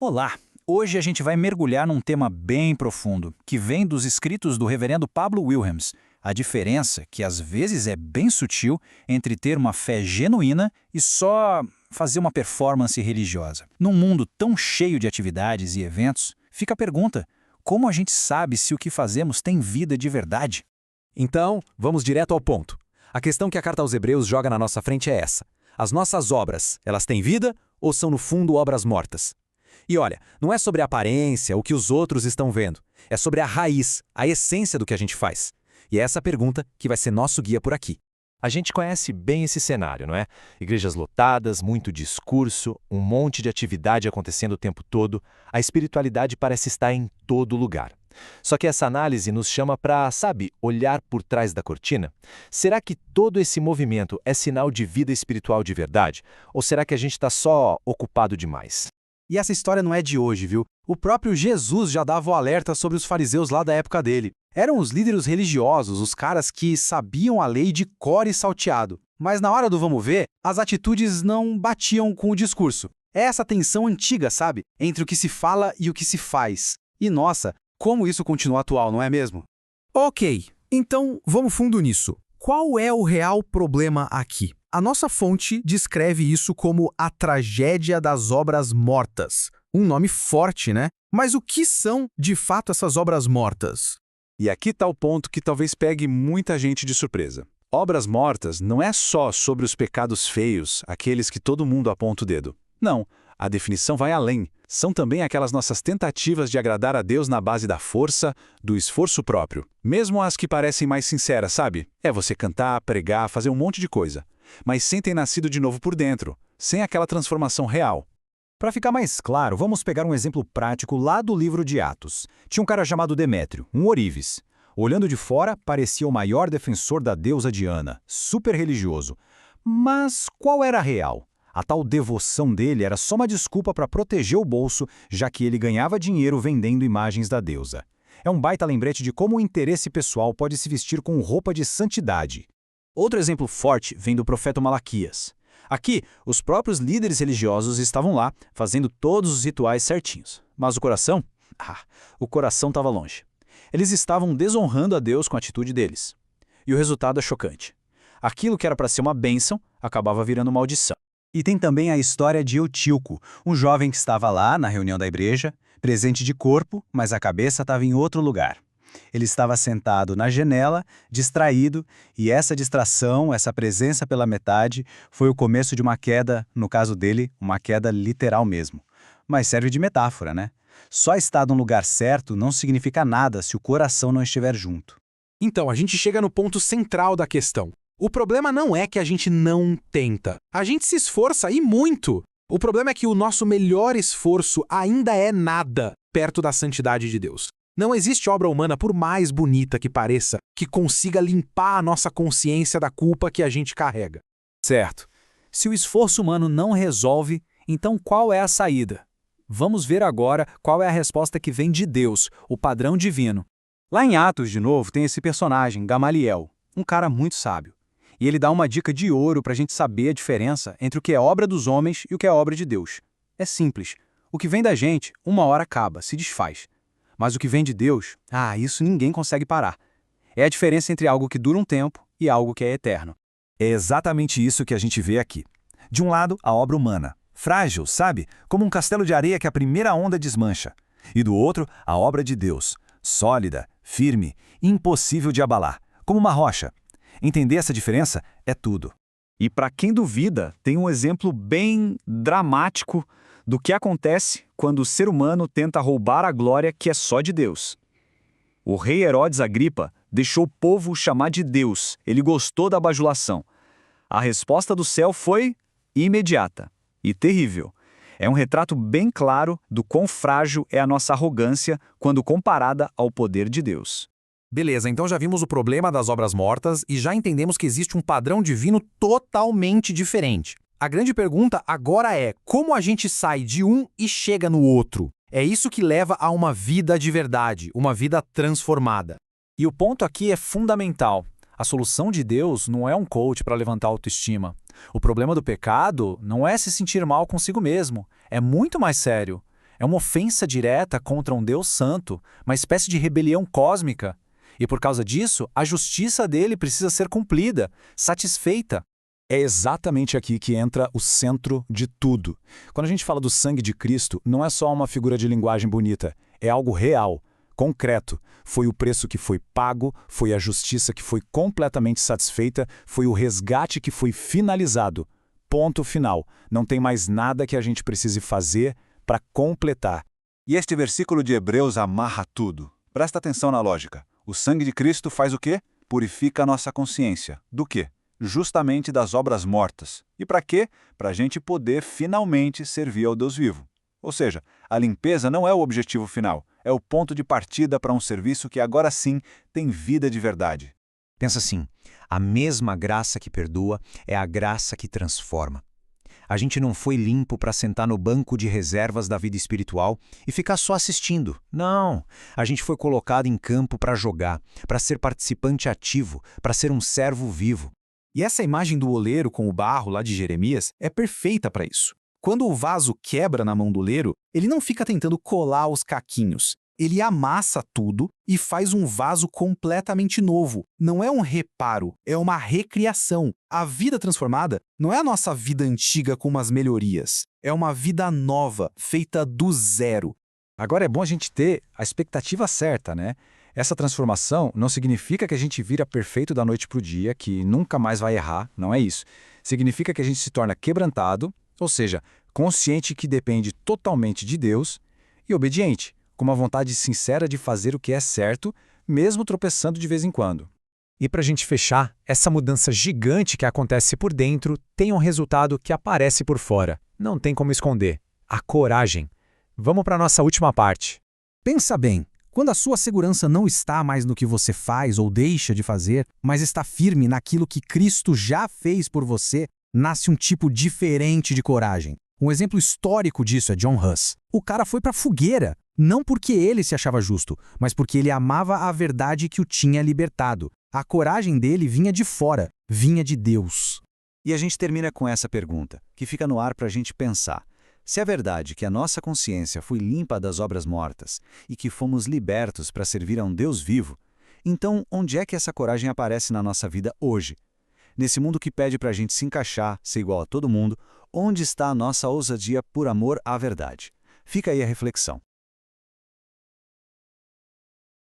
Olá! Hoje a gente vai mergulhar num tema bem profundo, que vem dos escritos do reverendo Pablo Wilhelms, a diferença, que às vezes é bem sutil, entre ter uma fé genuína e só fazer uma performance religiosa. Num mundo tão cheio de atividades e eventos, fica a pergunta: como a gente sabe se o que fazemos tem vida de verdade? Então, vamos direto ao ponto. A questão que a carta aos Hebreus joga na nossa frente é essa. As nossas obras, elas têm vida ou são no fundo obras mortas? E olha, não é sobre a aparência, o que os outros estão vendo. É sobre a raiz, a essência do que a gente faz. E é essa pergunta que vai ser nosso guia por aqui. A gente conhece bem esse cenário, não é? Igrejas lotadas, muito discurso, um monte de atividade acontecendo o tempo todo. A espiritualidade parece estar em todo lugar. Só que essa análise nos chama para, sabe, olhar por trás da cortina. Será que todo esse movimento é sinal de vida espiritual de verdade? Ou será que a gente está só ocupado demais? E essa história não é de hoje, viu? O próprio Jesus já dava o alerta sobre os fariseus lá da época dele. Eram os líderes religiosos, os caras que sabiam a lei de cor e salteado. Mas na hora do vamos ver, as atitudes não batiam com o discurso. É essa tensão antiga, sabe? Entre o que se fala e o que se faz. E nossa, como isso continua atual, não é mesmo? Ok, então vamos fundo nisso. Qual é o real problema aqui? A nossa fonte descreve isso como a tragédia das obras mortas. Um nome forte, né? Mas o que são, de fato, essas obras mortas? E aqui está o ponto que talvez pegue muita gente de surpresa. Obras mortas não é só sobre os pecados feios, aqueles que todo mundo aponta o dedo. Não, a definição vai além. São também aquelas nossas tentativas de agradar a Deus na base da força, do esforço próprio. Mesmo as que parecem mais sinceras, sabe? É você cantar, pregar, fazer um monte de coisa. Mas sem ter nascido de novo por dentro, sem aquela transformação real. Para ficar mais claro, vamos pegar um exemplo prático lá do livro de Atos. Tinha um cara chamado Demétrio, um ourives. Olhando de fora, parecia o maior defensor da deusa Diana, super religioso. Mas qual era a real? A tal devoção dele era só uma desculpa para proteger o bolso, já que ele ganhava dinheiro vendendo imagens da deusa. É um baita lembrete de como o interesse pessoal pode se vestir com roupa de santidade. Outro exemplo forte vem do profeta Malaquias. Aqui, os próprios líderes religiosos estavam lá, fazendo todos os rituais certinhos. Mas o coração? O coração estava longe. Eles estavam desonrando a Deus com a atitude deles. E o resultado é chocante. Aquilo que era para ser uma bênção, acabava virando maldição. E tem também a história de Eutílico, um jovem que estava lá na reunião da igreja, presente de corpo, mas a cabeça estava em outro lugar. Ele estava sentado na janela, distraído, e essa distração, essa presença pela metade, foi o começo de uma queda, no caso dele, uma queda literal mesmo. Mas serve de metáfora, né? Só estar no lugar certo não significa nada se o coração não estiver junto. Então, a gente chega no ponto central da questão. O problema não é que a gente não tenta. A gente se esforça e muito. O problema é que o nosso melhor esforço ainda é nada perto da santidade de Deus. Não existe obra humana, por mais bonita que pareça, que consiga limpar a nossa consciência da culpa que a gente carrega. Certo. Se o esforço humano não resolve, então qual é a saída? Vamos ver agora qual é a resposta que vem de Deus, o padrão divino. Lá em Atos, de novo, tem esse personagem, Gamaliel, um cara muito sábio. E ele dá uma dica de ouro para a gente saber a diferença entre o que é obra dos homens e o que é obra de Deus. É simples. O que vem da gente, uma hora acaba, se desfaz. Mas o que vem de Deus, isso ninguém consegue parar. É a diferença entre algo que dura um tempo e algo que é eterno. É exatamente isso que a gente vê aqui. De um lado, a obra humana. Frágil, sabe? Como um castelo de areia que a primeira onda desmancha. E do outro, a obra de Deus. Sólida, firme, impossível de abalar. Como uma rocha. Entender essa diferença é tudo. E para quem duvida, tem um exemplo bem dramático do que acontece quando o ser humano tenta roubar a glória que é só de Deus. O rei Herodes Agripa deixou o povo chamar de Deus. Ele gostou da bajulação. A resposta do céu foi imediata e terrível. É um retrato bem claro do quão frágil é a nossa arrogância quando comparada ao poder de Deus. Beleza, então já vimos o problema das obras mortas e já entendemos que existe um padrão divino totalmente diferente. A grande pergunta agora é, como a gente sai de um e chega no outro? É isso que leva a uma vida de verdade, uma vida transformada. E o ponto aqui é fundamental. A solução de Deus não é um coach para levantar a autoestima. O problema do pecado não é se sentir mal consigo mesmo. É muito mais sério. É uma ofensa direta contra um Deus santo, uma espécie de rebelião cósmica. E por causa disso, a justiça dele precisa ser cumprida, satisfeita. É exatamente aqui que entra o centro de tudo. Quando a gente fala do sangue de Cristo, não é só uma figura de linguagem bonita, é algo real, concreto. Foi o preço que foi pago, foi a justiça que foi completamente satisfeita, foi o resgate que foi finalizado. Ponto final. Não tem mais nada que a gente precise fazer para completar. E este versículo de Hebreus amarra tudo. Presta atenção na lógica. O sangue de Cristo faz o quê? Purifica a nossa consciência. Do quê? Justamente das obras mortas. E para quê? Para a gente poder finalmente servir ao Deus vivo. Ou seja, a limpeza não é o objetivo final, é o ponto de partida para um serviço que agora sim tem vida de verdade. Pensa assim, a mesma graça que perdoa é a graça que transforma. A gente não foi limpo para sentar no banco de reservas da vida espiritual e ficar só assistindo. Não, a gente foi colocado em campo para jogar, para ser participante ativo, para ser um servo vivo. E essa imagem do oleiro com o barro lá de Jeremias é perfeita para isso. Quando o vaso quebra na mão do oleiro, ele não fica tentando colar os caquinhos. Ele amassa tudo e faz um vaso completamente novo. Não é um reparo, é uma recriação. A vida transformada não é a nossa vida antiga com umas melhorias. É uma vida nova, feita do zero. Agora é bom a gente ter a expectativa certa, né? Essa transformação não significa que a gente vira perfeito da noite para o dia, que nunca mais vai errar, não é isso. Significa que a gente se torna quebrantado, ou seja, consciente que depende totalmente de Deus, e obediente, com uma vontade sincera de fazer o que é certo, mesmo tropeçando de vez em quando. E para a gente fechar, essa mudança gigante que acontece por dentro tem um resultado que aparece por fora. Não tem como esconder. A coragem. Vamos para a nossa última parte. Pensa bem, quando a sua segurança não está mais no que você faz ou deixa de fazer, mas está firme naquilo que Cristo já fez por você, nasce um tipo diferente de coragem. Um exemplo histórico disso é John Huss. O cara foi para a fogueira, não porque ele se achava justo, mas porque ele amava a verdade que o tinha libertado. A coragem dele vinha de fora, vinha de Deus. E a gente termina com essa pergunta, que fica no ar para a gente pensar. Se é verdade que a nossa consciência foi limpa das obras mortas e que fomos libertos para servir a um Deus vivo, então onde é que essa coragem aparece na nossa vida hoje? Nesse mundo que pede para a gente se encaixar, ser igual a todo mundo, onde está a nossa ousadia por amor à verdade? Fica aí a reflexão.